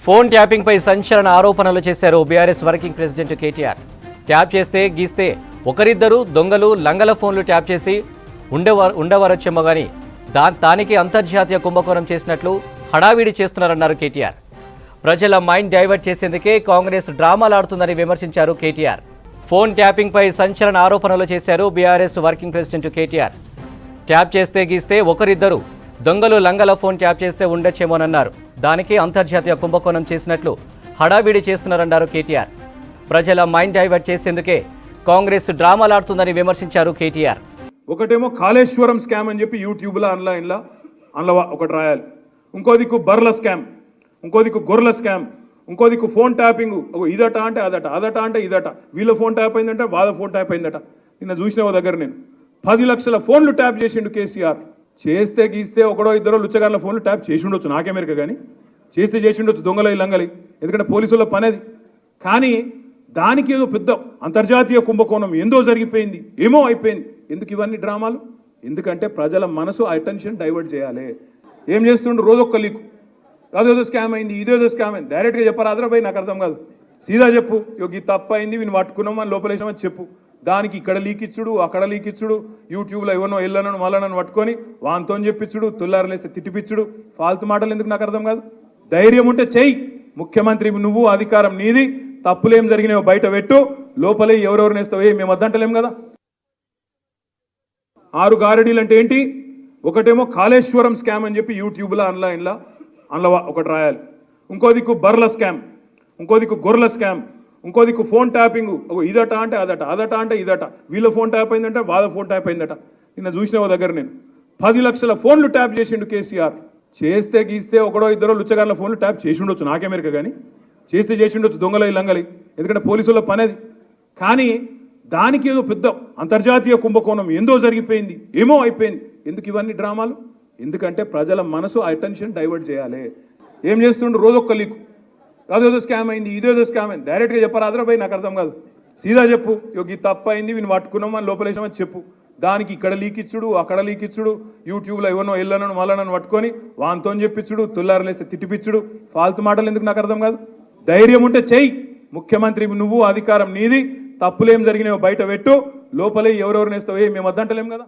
Phone tapping పై సంచలన ఆరోపణలు చేశారు BRS working president KTR. Tap చేస్తే గీస్తే ఒకరిద్దరు దొంగలు లంగల ఫోన్లు ట్యాప్ చేసి ఉండవరొచ్చేమో గానీ దానికి అంతర్జాతీయ కుంభకోణం చేసినట్లు హడావిడి చేస్తున్నారన్నారు కేటీఆర్. ప్రజల మైండ్ డైవర్ట్ చేసేందుకే కాంగ్రెస్ డ్రామాలాడుతుందని విమర్శించారు కేటీఆర్. ఫోన్ ట్యాపింగ్ పై సంచలన ఆరోపణలు చేశారు BRS working president KTR. Tap చేస్తే గీస్తే ఒకరిద్దరు దొంగలు లంగల ఫోన్ ట్యాప్ చేస్తే ఉండొచ్చేమోనన్నారు. దానికి అంతర్జాతీయ కుంభకోణం చేసినట్లు హడావిడి చేస్తున్నారన్నారు కేటీఆర్. ప్రజల మైండ్ డైవర్ట్ చేసేందుకే కాంగ్రెస్ డ్రామాలాడుతుందని విమర్శించారు కేటీఆర్. ఒకటేమో కాళేశ్వరం స్కామ్ అని చెప్పి యూట్యూబ్లో అందులో ఒకటి రాయాలి, ఇంకో దిక్కు బర్ల స్కామ్, ఇంకో దిక్కు గొర్రెల స్కామ్, ఇంకో దిక్కు ఫోన్ ట్యాపింగ్, ఇదట అంటే అదట, అదట అంటే ఇదట, వీళ్ళ ఫోన్ ట్యాప్ అయిందంటే వాళ్ళ ఫోన్ ట్యాప్ అయిందట. నిన్న చూసిన దగ్గర నేను 10 లక్షల ఫోన్లు ట్యాప్ చేసిండు కేసీఆర్. చేస్తే గీస్తే ఒకడో ఇద్దరో లుచ్చగాళ్ళ ఫోన్లు ట్యాప్ చేసి ఉండొచ్చు, నాకేమెరక కానీ చేసి ఉండొచ్చు దొంగలై లంగలి, ఎందుకంటే పోలీసుల పని అది. కానీ దానికి ఏదో పెద్ద అంతర్జాతీయ కుంభకోణం ఏందో జరిగిపోయింది, ఏమో అయిపోయింది. ఎందుకు ఇవన్నీ డ్రామాలు? ఎందుకంటే ప్రజల మనసు అటెన్షన్ డైవర్ట్ చేయాలి. ఏం చేస్తుండ్రు? రోజొక్క లీకు, అదేదో స్కామ్ అయింది, ఇదేదో స్కామ్ అయింది. డైరెక్ట్గా చెప్పారు అదరాబాయి, నాకు అర్థం కాదు. సీదా చెప్పు, ఈ తప్పు అయింది, వీని పట్టుకున్నాం అని లోపలేసామని చెప్పు. దానికి ఇక్కడ లీక్ ఇచ్చుడు, అక్కడ లీక్ ఇచ్చుడు, యూట్యూబ్లో ఎవరినో ఎల్లనను మళ్ళనను పట్టుకొని వాంతో చెప్పించుడు, తుల్లారలేస్తే తిట్టిపిచ్చుడు, ఫాల్తు మాటలు ఎందుకు నాకు అర్థం కాదు. ధైర్యం ఉంటే చెయ్యి, ముఖ్యమంత్రి నువ్వు, అధికారం నీది, తప్పులేం జరిగినాయో బయట పెట్టు, లోపలే ఎవరెవరు నేస్తావే మేము వద్దంటలేం కదా. 6 గారడీలు అంటే ఏంటి? ఒకటేమో కాళేశ్వరం స్కామ్ అని చెప్పి యూట్యూబ్లో అందులో ఒకటి రాయాలి, ఇంకో దిక్కు బర్ల స్కామ్, ఇంకో దిక్కు గొర్రెల స్కామ్, ఇంకో దిక్కు ఫోన్ ట్యాపింగ్, ఇదట అంటే అదట, అదట అంటే ఇదట, వీళ్ళ ఫోన్ ట్యాప్ అయిందంటే వాళ్ళ ఫోన్ ట్యాప్ అయిందట. నిన్న చూసిన దగ్గర నేను 10 లక్షల ఫోన్లు ట్యాప్ చేసిండు కేసీఆర్. చేస్తే గీస్తే ఒకడో ఇద్దరో లుచ్చగాళ్ళ ఫోన్లు ట్యాప్ చేసి ఉండొచ్చు, నాకేమెరక కానీ చేసి ఉండొచ్చు దొంగలై లంగలి, ఎందుకంటే పోలీసుల పని అది. కానీ దానికి ఏదో పెద్ద అంతర్జాతీయ కుంభకోణం ఏందో జరిగిపోయింది, ఏమో అయిపోయింది. ఎందుకు ఇవన్నీ డ్రామాలు? ఎందుకంటే ప్రజల మనసు అటెన్షన్ డైవర్ట్ చేయాలి. ఏం చేస్తుండ్రు? రోజొక్క లీకు, అదేదో స్కామ్ అయింది, ఇదేదో స్కామ్ అయింది. డైరెక్ట్గా చెప్పారు అదరాబాయి, నాకు అర్థం కాదు. సీదా చెప్పు, ఈ తప్పు అయింది, వీని పట్టుకున్నాం అని లోపలేసామని చెప్పు. దానికి ఇక్కడ లీక్ ఇచ్చుడు, అక్కడ లీక్ ఇచ్చుడు, యూట్యూబ్లో ఎవరినో ఎల్లనను మళ్ళనను పట్టుకొని వాంతో చెప్పించుడు, తుల్లారలేస్తే తిట్టిపిచ్చుడు, ఫాల్తు మాటలు ఎందుకు నాకు అర్థం కాదు. ధైర్యం ఉంటే చెయ్యి, ముఖ్యమంత్రి నువ్వు, అధికారం నీది, తప్పులేం జరిగినాయో బయట పెట్టు, లోపలే ఎవరెవరు నేస్తావే మేము వద్దంటలేం కదా.